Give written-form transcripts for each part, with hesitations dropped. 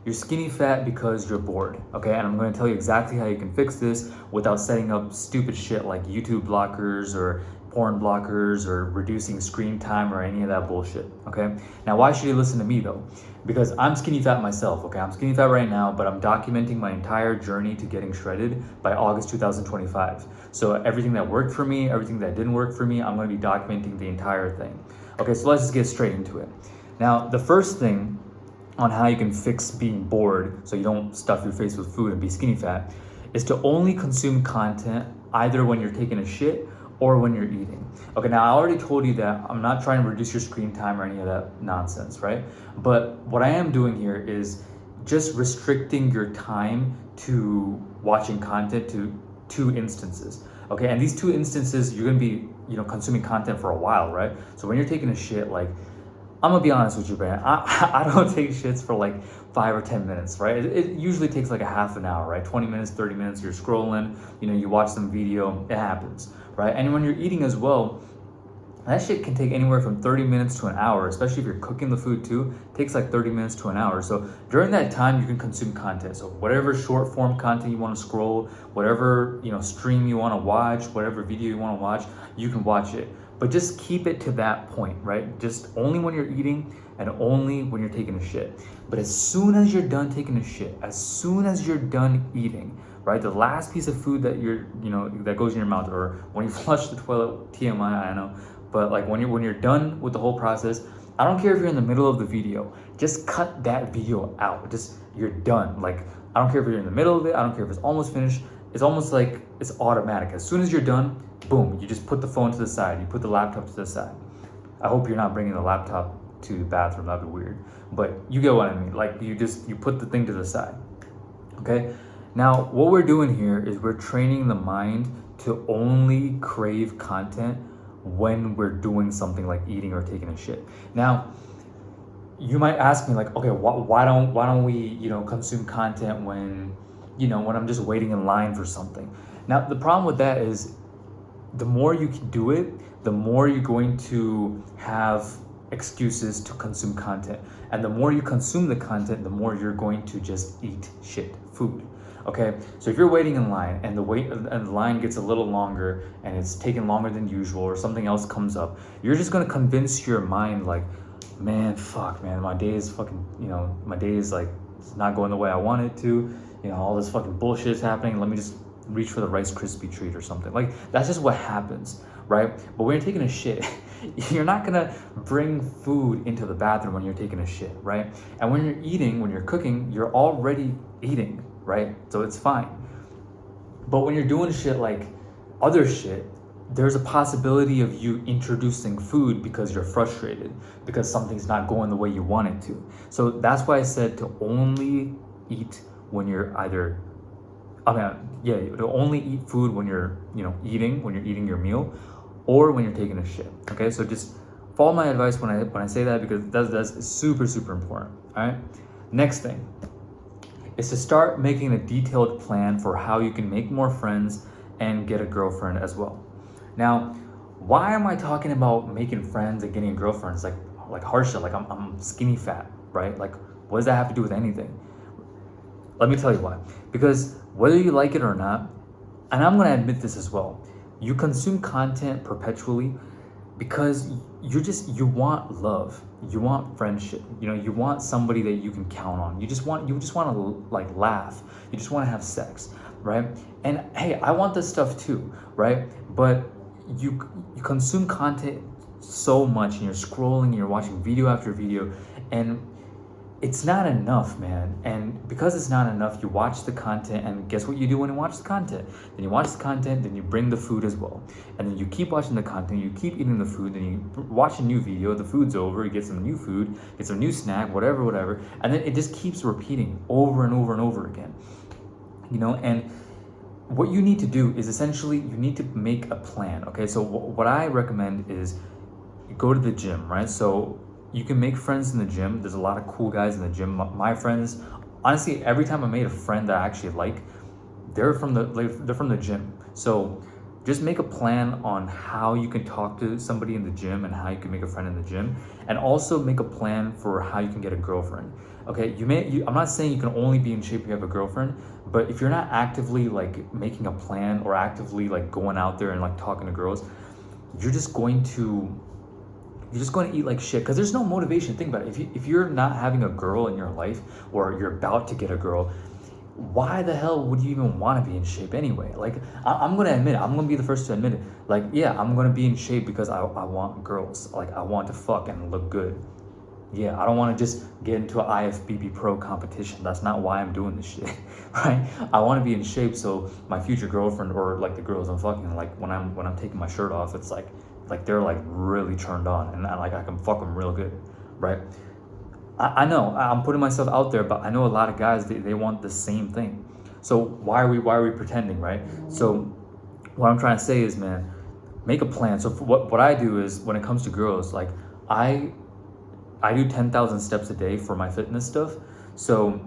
You're skinny fat because you're bored, okay? And I'm gonna tell you exactly how you can fix this without setting up stupid shit like YouTube blockers or porn blockers or reducing screen time or any of that bullshit, okay? Now, why should you listen to me though? Because I'm skinny fat myself, okay? I'm skinny fat right now, but I'm documenting my entire journey to getting shredded by August 2025. So everything that worked for me, everything that didn't work for me, I'm gonna be documenting the entire thing. Okay, so let's just get straight into it. Now, the first thing on how you can fix being bored so you don't stuff your face with food and be skinny fat is to only consume content either when you're taking a shit or when you're eating. Okay, now I already told you that I'm not trying to reduce your screen time or any of that nonsense, right? But what I am doing here is just restricting your time to watching content to 2 instances. Okay, and these 2 instances, you're gonna be, consuming content for a while, right? So when you're taking a shit, like, I'm gonna be honest with you, man. I don't take shits for like 5 or 10 minutes, right? It usually takes like a half an hour, right? 20 minutes, 30 minutes, you're scrolling, you watch some video, it happens, right? And when you're eating as well, that shit can take anywhere from 30 minutes to an hour, especially if you're cooking the food too. It takes like 30 minutes to an hour. So during that time, you can consume content. So whatever short form content you want to scroll, whatever, stream you want to watch, whatever video you want to watch, you can watch it. But just keep it to that point, right? Just only when you're eating and only when you're taking a shit. But as soon as you're done taking a shit, as soon as you're done eating, right? The last piece of food that that goes in your mouth, or when you flush the toilet, TMI, I know, but like when you're done with the whole process, I don't care if you're in the middle of the video, just cut that video out. You're done. Like, I don't care if you're in the middle of it, I don't care if it's almost finished. It's almost like it's automatic. As soon as you're done, boom, you just put the phone to the side, you put the laptop to the side. I hope you're not bringing the laptop to the bathroom, that'd be weird. But you get what I mean. Like, you put the thing to the side, okay? Now, what we're doing here is we're training the mind to only crave content when we're doing something like eating or taking a shit. Now, you might ask me like, okay, why don't we, consume content when I'm just waiting in line for something? Now, the problem with that is the more you can do it, the more you're going to have excuses to consume content. And the more you consume the content, the more you're going to just eat shit food. Okay, so if you're waiting in line and the line gets a little longer and it's taking longer than usual, or something else comes up, you're just gonna convince your mind like, man, my day is fucking, my day is like, it's not going the way I want it to. All this fucking bullshit is happening. Let me just reach for the Rice Krispie treat or something. Like, that's just what happens, right? But when you're taking a shit, you're not gonna bring food into the bathroom when you're taking a shit, right? And when you're eating, when you're cooking, you're already eating, right? So it's fine. But when you're doing shit like other shit, there's a possibility of you introducing food because you're frustrated, because something's not going the way you want it to. So that's why I said to only eat when you're to only eat food when you're, when you're eating your meal, or when you're taking a shit. Okay, so just follow my advice when I say that, because that's super, super important. All right. Next thing is to start making a detailed plan for how you can make more friends and get a girlfriend as well. Now, why am I talking about making friends and getting a girlfriend? It's like Harsha, like I'm skinny fat, right? Like, what does that have to do with anything? Let me tell you why. Because whether you like it or not, and I'm gonna admit this as well, you consume content perpetually because you want love, you want friendship, you want somebody that you can count on. You just want to like laugh, you just want to have sex, right? And hey, I want this stuff too, right? But you consume content so much, and you're scrolling, and you're watching video after video, and it's not enough, man. And because it's not enough, you watch the content, and guess what you do when you watch the content? Then you watch the content, then you bring the food as well. And then you keep watching the content, you keep eating the food, then you watch a new video, the food's over, you get some new food, get some new snack, whatever. And then it just keeps repeating over and over and over again. And what you need to do is essentially, you need to make a plan, okay? So what I recommend is you go to the gym, right? So you can make friends in the gym. There's a lot of cool guys in the gym. My friends, honestly, every time I made a friend that I actually like, they're from the gym. So just make a plan on how you can talk to somebody in the gym and how you can make a friend in the gym, and also make a plan for how you can get a girlfriend. Okay, I'm not saying you can only be in shape if you have a girlfriend, but if you're not actively like making a plan or actively like going out there and like talking to girls, you're just going to eat like shit because there's no motivation. Think about it. If you're not having a girl in your life or you're about to get a girl, why the hell would you even want to be in shape anyway? Like, I'm gonna admit it. I'm gonna be the first to admit it. Like, yeah, I'm gonna be in shape because I want girls. Like, I want to fuck and look good. Yeah, I don't want to just get into an IFBB Pro competition. That's not why I'm doing this shit, right? I want to be in shape so my future girlfriend or like the girls I'm fucking, like when I'm taking my shirt off, it's like they're like really turned on and I can fuck them real good, right? I know I'm putting myself out there, but I know a lot of guys they want the same thing. So why are we pretending, right? So what I'm trying to say is, man, make a plan. So what I do is when it comes to girls, like I do 10,000 steps a day for my fitness stuff. So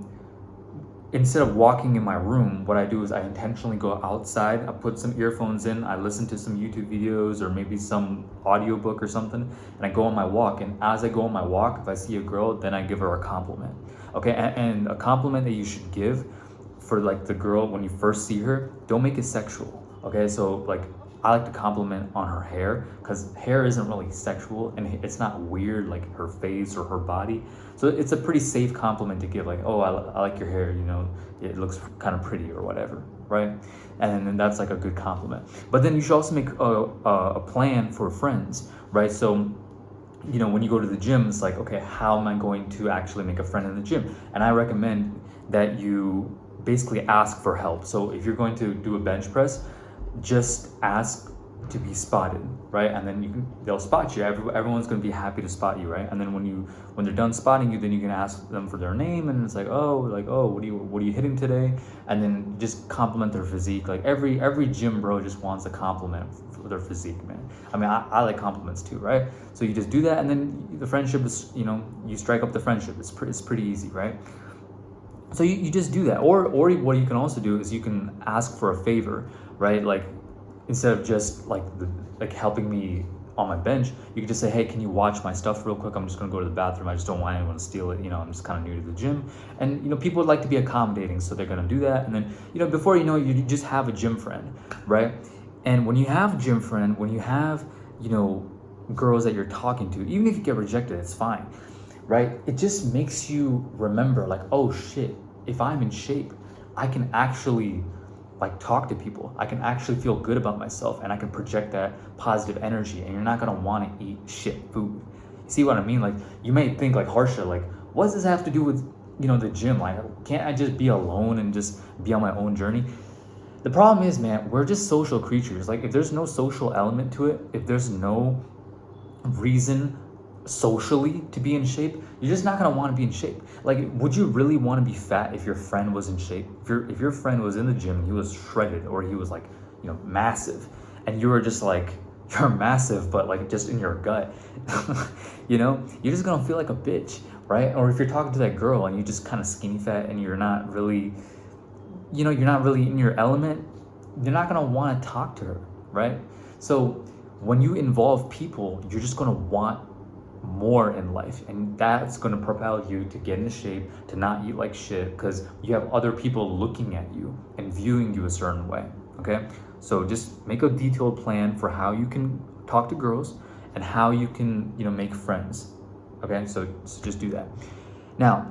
instead of walking in my room, what I do is I intentionally go outside. I put some earphones in, I listen to some YouTube videos or maybe some audiobook or something, and I go on my walk. And as I go on my walk, if I see a girl, then I give her a compliment. Okay, and a compliment that you should give for like the girl when you first see her, don't make it sexual. Okay, so like I like to compliment on her hair because hair isn't really sexual and it's not weird like her face or her body. So it's a pretty safe compliment to give, like, oh, I like your hair, you know, it looks kind of pretty or whatever, right? And then that's like a good compliment. But then you should also make a plan for friends, right? So, you know, when you go to the gym, it's like, okay, how am I going to actually make a friend in the gym? And I recommend that you basically ask for help. So if you're going to do a bench press, just ask to be spotted, right? And then they'll spot you. Everyone's going to be happy to spot you, right? And then when they're done spotting you, then you can ask them for their name, and it's like, oh, what are you hitting today? And then just compliment their physique. Like every gym bro just wants a compliment for their physique, man. I mean, I like compliments too, right? So you just do that, and then the friendship is, you know, you strike up the friendship. It's pretty easy, right? So you just do that, or what you can also do is you can ask for a favor, right? Like instead of just like helping me on my bench, you can just say, hey, can you watch my stuff real quick? I'm just gonna go to the bathroom. I just don't want anyone to steal it. You know, I'm just kind of new to the gym, and you know, people would like to be accommodating, so they're gonna do that. And then, you know, before you know, you just have a gym friend, right? And when you have a gym friend, when you have, you know, girls that you're talking to, even if you get rejected, it's fine, right? It just makes you remember, like, oh shit, if I'm in shape, I can actually like talk to people. I can actually feel good about myself, and I can project that positive energy, and you're not gonna want to eat shit food. You see what I mean? Like, you may think like, Harsha, like, what does this have to do with, you know, the gym? Like, can't I just be alone and just be on my own journey? The problem is, man, we're just social creatures. Like, if there's no social element to it, if there's no reason socially to be in shape, you're just not gonna want to be in shape. Like, would you really want to be fat if your friend was in shape? If your friend was in the gym and he was shredded, or he was like, you know, massive, and you were just like, you're massive but like just in your gut, you know, you're just gonna feel like a bitch, right? Or if you're talking to that girl and you just kind of skinny fat and you're not really, you know, you're not really in your element, you're not gonna want to talk to her, right? So when you involve people, you're just gonna want more in life, and that's going to propel you to get into shape, to not eat like shit, because you have other people looking at you and viewing you a certain way. Okay, so just make a detailed plan for how you can talk to girls and how you can, you know, make friends. Okay, so just do that. Now,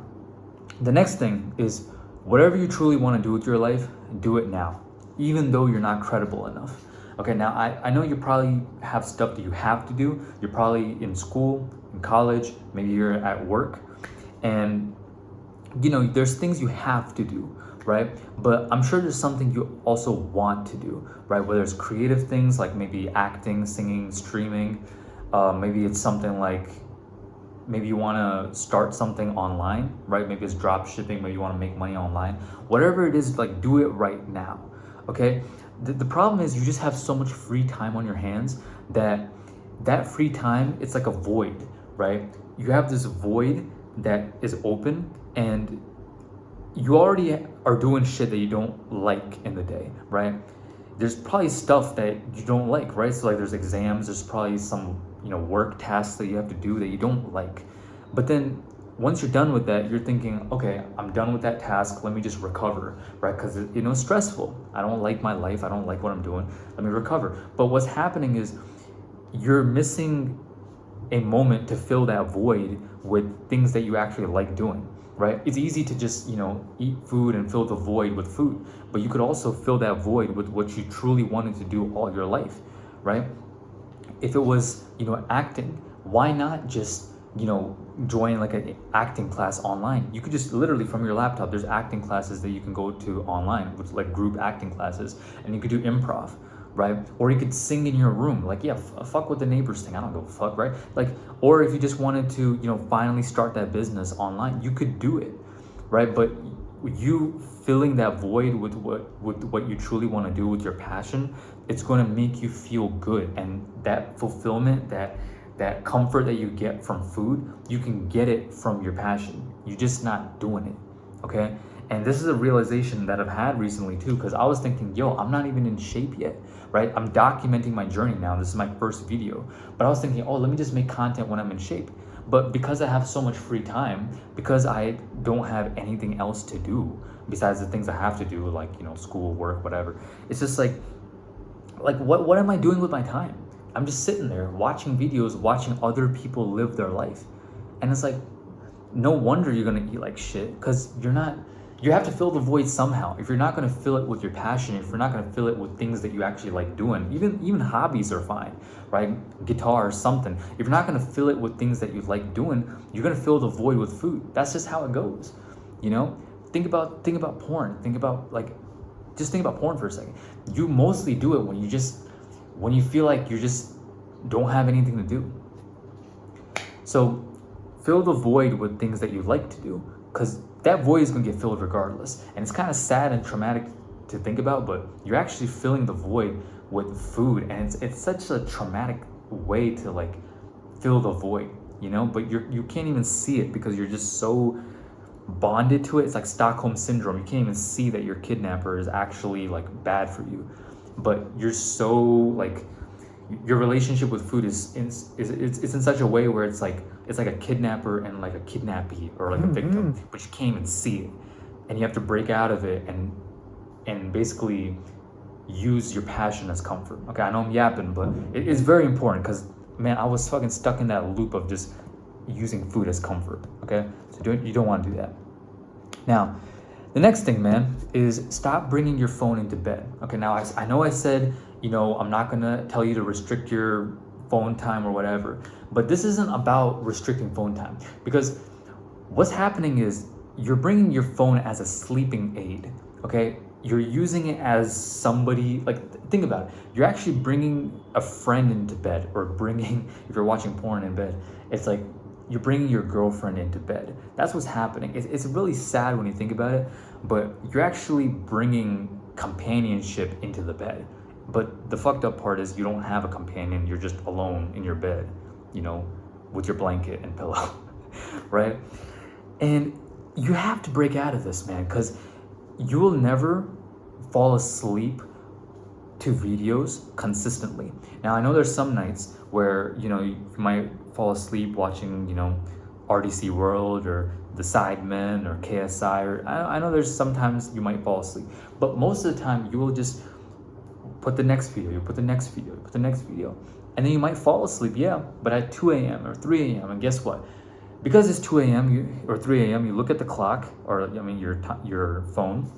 the next thing is, whatever you truly want to do with your life, do it now, even though you're not credible enough. Okay, now I know you probably have stuff that you have to do. You're probably in school, in college, maybe you're at work, and you know, there's things you have to do, right? But I'm sure there's something you also want to do, right? Whether it's creative things like maybe acting, singing, streaming, maybe it's something like, maybe you want to start something online, right? Maybe it's drop shipping, maybe you want to make money online. Whatever it is, like, do it right now, okay? The problem is you just have so much free time on your hands that free time, it's like a void, right? You have this void that is open, and you already are doing shit that you don't like in the day, right? There's probably stuff that you don't like, right? So like there's exams, there's probably some, you know, work tasks that you have to do that you don't like. But then once you're done with that, you're thinking, okay, I'm done with that task. Let me just recover, right? Because it's stressful. I don't like my life. I don't like what I'm doing. Let me recover. But what's happening is you're missing a moment to fill that void with things that you actually like doing, right? It's easy to just, eat food and fill the void with food, but you could also fill that void with what you truly wanted to do all your life, right? If it was, acting, why not just, join like an acting class online? You could just literally from your laptop, there's acting classes that you can go to online with like group acting classes, and you could do improv, right? Or you could sing in your room, like, yeah, fuck what the neighbors think, I don't give a fuck, right? Like, or if you just wanted to, finally start that business online, you could do it, right? But you filling that void with what you truly want to do with your passion, it's going to make you feel good, and that fulfillment, that comfort that you get from food, you can get it from your passion. You're just not doing it, okay? And this is a realization that I've had recently too, because I was thinking, yo, I'm not even in shape yet, right? I'm documenting my journey now. This is my first video. But I was thinking, oh, let me just make content when I'm in shape. But because I have so much free time, because I don't have anything else to do besides the things I have to do, like, school, work, whatever, it's just like what am I doing with my time? I'm just sitting there watching videos, watching other people live their life. And it's like, no wonder you're gonna eat like shit, because you have to fill the void somehow. If you're not gonna fill it with your passion, if you're not gonna fill it with things that you actually like doing, even hobbies are fine, right? Guitar or something. If you're not gonna fill it with things that you like doing, you're gonna fill the void with food. That's just how it goes, Think about porn. Just think about porn for a second. You mostly do it when you feel like you just don't have anything to do. So fill the void with things that you like to do, because that void is going to get filled regardless. And it's kind of sad and traumatic to think about, but you're actually filling the void with food, and it's such a traumatic way to like fill the void, but you can't even see it because you're just so bonded to it. It's like Stockholm syndrome. You can't even see that your kidnapper is actually like bad for you, but you're so like, your relationship with food is in such a way where it's like a kidnapper and like a kidnappee, or like a victim, but you can't even see it, and you have to break out of it and basically use your passion as comfort. Okay, I know I'm yapping, but it's very important, because man, I was fucking stuck in that loop of just using food as comfort. Okay, so you don't want to do that. Now, the next thing, man, is stop bringing your phone into bed. Okay, now I know I said, I'm not gonna tell you to restrict your phone time or whatever, but this isn't about restricting phone time, because what's happening is you're bringing your phone as a sleeping aid, okay? You're using it as somebody, like, think about it. You're actually bringing a friend into bed, or if you're watching porn in bed, it's like you're bringing your girlfriend into bed. That's what's happening. It's really sad when you think about it, but you're actually bringing companionship into the bed. But the fucked up part is you don't have a companion. You're just alone in your bed, with your blanket and pillow, right? And you have to break out of this, man, because you will never fall asleep to videos consistently. Now, I know there's some nights where, you might fall asleep watching, RDC World or The Sidemen or KSI, or I know there's sometimes you might fall asleep, but most of the time you will just put the next video, and then you might fall asleep, yeah, but at 2 a.m. or 3 a.m. And guess what? Because it's 2 a.m. or 3 a.m., you look at the clock, or your phone,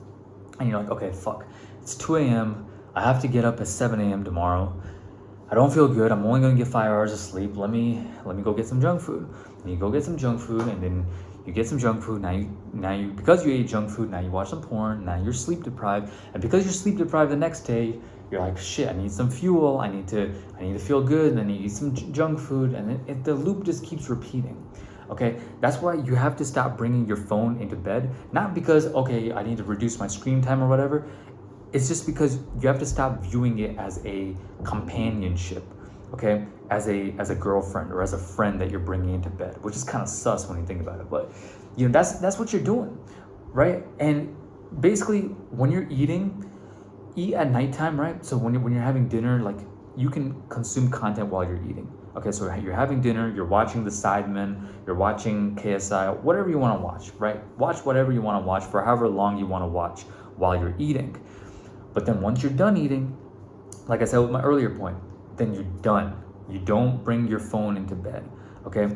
and you're like, okay, fuck, it's 2 a.m. I have to get up at 7 a.m. tomorrow. I don't feel good. I'm only gonna get 5 hours of sleep. Let me go get some junk food. And you go get some junk food, and then you get some junk food. Now you because you ate junk food, now you watch some porn. Now you're sleep deprived, and because you're sleep deprived the next day, you're like, shit, I need some fuel. I need to feel good, and then you eat some junk food, and the loop just keeps repeating. Okay, that's why you have to stop bringing your phone into bed. Not because, okay, I need to reduce my screen time or whatever. It's just because you have to stop viewing it as a companionship, okay? As a girlfriend or as a friend that you're bringing into bed, which is kind of sus when you think about it. But that's what you're doing, right? And basically, when you're eat at nighttime, right? So when you're having dinner, like, you can consume content while you're eating, Okay, so you're having dinner, you're watching The Sidemen, you're watching KSI, whatever you want to watch, right? Watch whatever you want to watch for however long you want to watch while you're eating. But then once you're done eating, like I said with my earlier point, then you're done. You don't bring your phone into bed, okay?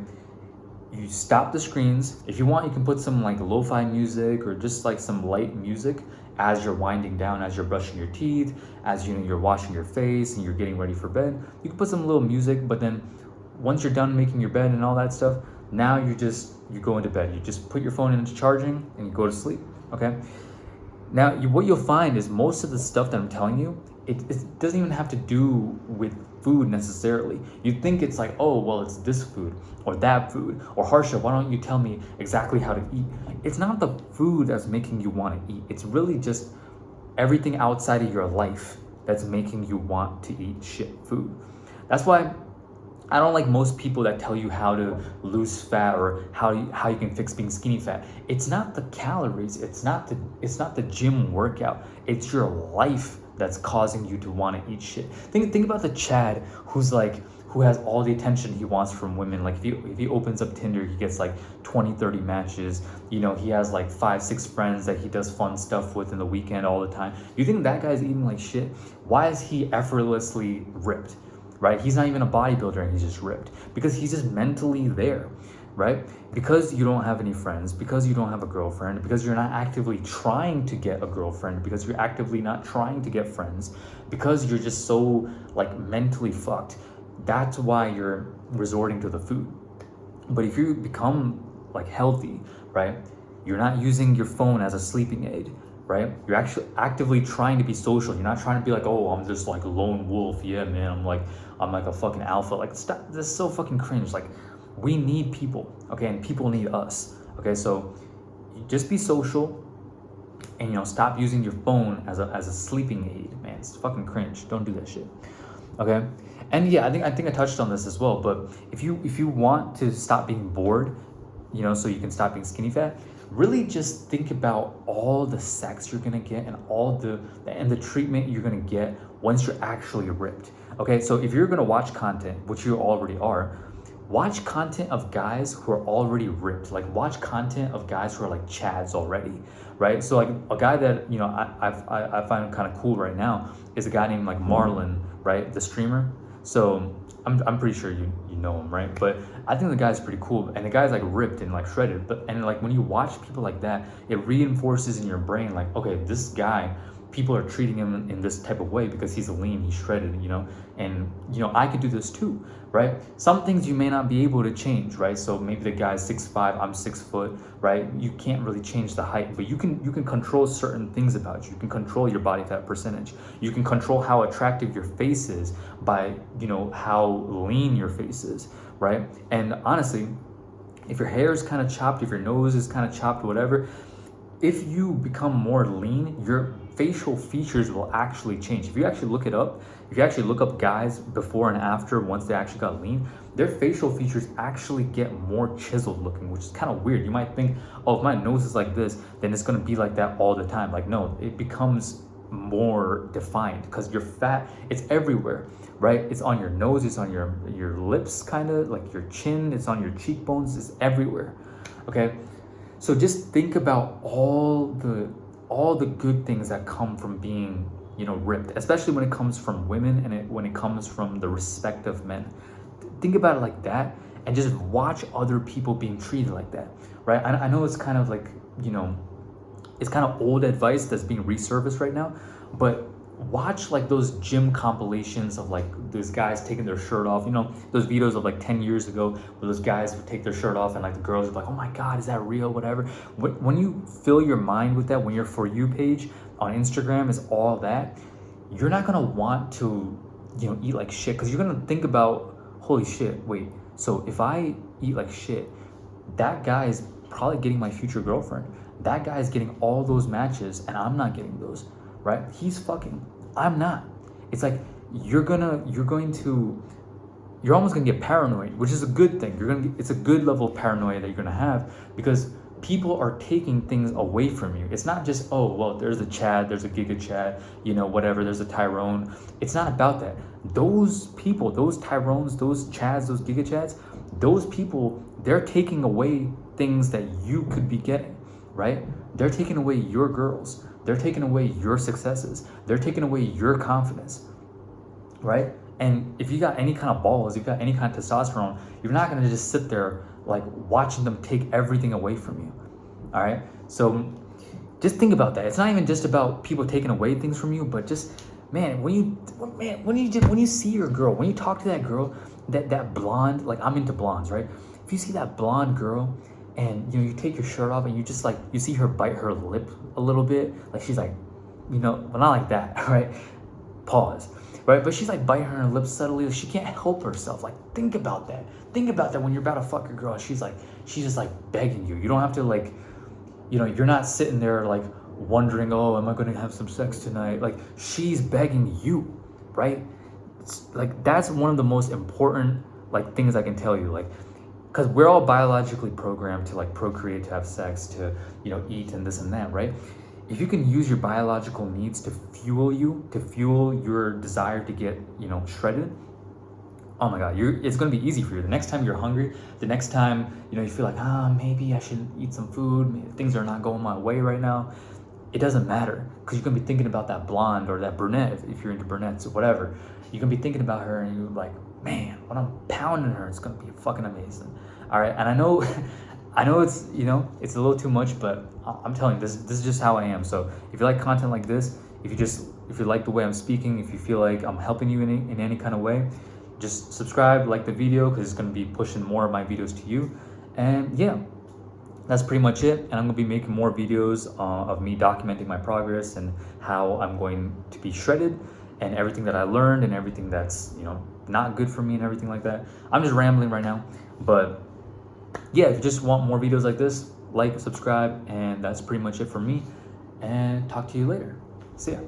You stop the screens. If you want, you can put some like lo-fi music or just like some light music as you're winding down, as you're brushing your teeth, as you're washing your face and you're getting ready for bed. You can put some little music, but then once you're done making your bed and all that stuff, now you go into bed. You just put your phone into charging and you go to sleep, okay? Now, what you'll find is most of the stuff that I'm telling you, it doesn't even have to do with food necessarily. You think it's like, oh, well, it's this food or that food, or Harsha, why don't you tell me exactly how to eat? It's not the food that's making you want to eat. It's really just everything outside of your life that's making you want to eat shit food. That's why I don't like most people that tell you how to lose fat or how you can fix being skinny fat. It's not the calories. It's not the gym workout. It's your life that's causing you to want to eat shit. Think about the Chad who has all the attention he wants from women. Like if he opens up Tinder, he gets like 20-30 matches. He has like 5-6 friends that he does fun stuff with in the weekend all the time. You think that guy's eating like shit? Why is he effortlessly ripped? Right? He's not even a bodybuilder and he's just ripped because he's just mentally there, right? Because you don't have any friends, because you don't have a girlfriend, because you're not actively trying to get a girlfriend, because you're actively not trying to get friends, because you're just so like mentally fucked. That's why you're resorting to the food. But if you become like healthy, right? You're not using your phone as a sleeping aid, right? You're actually actively trying to be social. You're not trying to be like, oh, I'm just like a lone wolf. Yeah, man, I'm like a fucking alpha. Like, stop. This is so fucking cringe. Like, we need people, okay? And people need us, okay? So just be social and, stop using your phone as a sleeping aid, man. It's fucking cringe. Don't do that shit, okay? And yeah, I think I touched on this as well, but if you want to stop being bored, so you can stop being skinny fat, really just think about all the sex you're gonna get and all the treatment you're gonna get once you're actually ripped. Okay, so if you're gonna watch content, which you already are, watch content of guys who are already ripped. Like watch content of guys who are like Chads already, right? So like a guy that I find kind of cool right now is a guy named like Marlon, right? The streamer. So I'm pretty sure you know him, right? But I think the guy's pretty cool, and the guy's like ripped and like shredded. And like when you watch people like that, it reinforces in your brain like, okay, this guy, people are treating him in this type of way because he's lean, he's shredded, and I could do this too, right? Some things you may not be able to change, right? So maybe the guy's 6'5", I'm 6 foot, right? You can't really change the height, but you can control certain things about you. You can control your body fat percentage. You can control how attractive your face is by how lean your face is, right? And honestly, if your hair is kind of chopped, if your nose is kind of chopped, whatever, if you become more lean, your facial features will actually change. If you actually look it up, if you actually look up guys before and after once they actually got lean, their facial features actually get more chiseled looking, which is kind of weird. You might think, oh, if my nose is like this, then it's going to be like that all the time. Like, no, it becomes more defined because your fat, it's everywhere, right? It's on your nose, it's on your lips, kind of like your chin, it's on your cheekbones, it's everywhere, okay? So just think about all the good things that come from being, ripped, especially when it comes from women and when it comes from the respect of men. Think about it like that and just watch other people being treated like that, right? I know it's kind of like, it's kind of old advice that's being resurfaced right now, but watch like those gym compilations of like those guys taking their shirt off, those videos of like 10 years ago where those guys would take their shirt off and like the girls are like, oh my God, is that real, whatever. When you fill your mind with that, when your For You page on Instagram is all that, you're not gonna want to eat like shit, because you're gonna think about, holy shit, wait, so if I eat like shit, that guy is probably getting my future girlfriend, that guy is getting all those matches and I'm not getting those, right? He's fucking, I'm not. It's like you're almost gonna get paranoid, which is a good thing. It's a good level of paranoia that you're gonna have, because people are taking things away from you. It's not just, oh, well, there's a Chad, there's a Giga Chad, you know, whatever, there's a Tyrone. It's not about that. Those people, those Tyrones, those Chads, those Giga Chads, those people, they're taking away things that you could be getting, right? They're taking away your girls. They're taking away your successes. They're taking away your confidence, right? And if you got any kind of balls, if you got any kind of testosterone, you're not gonna just sit there like watching them take everything away from you. All right. So just think about that. It's not even just about people taking away things from you, but just, man, when you see your girl, when you talk to that girl, that blonde, like I'm into blondes, right? If you see that blonde girl and you take your shirt off and you just like, you see her bite her lip a little bit, like she's like, well, not like that, right? Pause. Right, but she's like biting her lips subtly. She can't help herself. Like, think about that. Think about that when you're about to fuck your girl. She's just like begging you. You don't have to like, you're not sitting there like wondering, oh, am I going to have some sex tonight? Like, she's begging you, right? Like, that's one of the most important like things I can tell you. Like, because we're all biologically programmed to like procreate, to have sex, to eat and this and that, right? If you can use your biological needs to fuel you, to fuel your desire to get, shredded, oh my God, it's gonna be easy for you. The next time you're hungry, the next time, you feel like, maybe I should eat some food, maybe things are not going my way right now, it doesn't matter, because you're gonna be thinking about that blonde or that brunette, if you're into brunettes or whatever. You're gonna be thinking about her and you're like, man, when I'm pounding her, it's gonna be fucking amazing. All right, and I know it's, it's a little too much, but I'm telling you, this is just how I am. So if you like content like this, if you like the way I'm speaking, if you feel like I'm helping you in any kind of way, just subscribe, like the video, because it's going to be pushing more of my videos to you. And yeah, that's pretty much it. And I'm going to be making more videos of me documenting my progress and how I'm going to be shredded and everything that I learned and everything that's, not good for me and everything like that. I'm just rambling right now, but yeah, if you just want more videos like this, like, subscribe, and that's pretty much it for me. And talk to you later. See ya.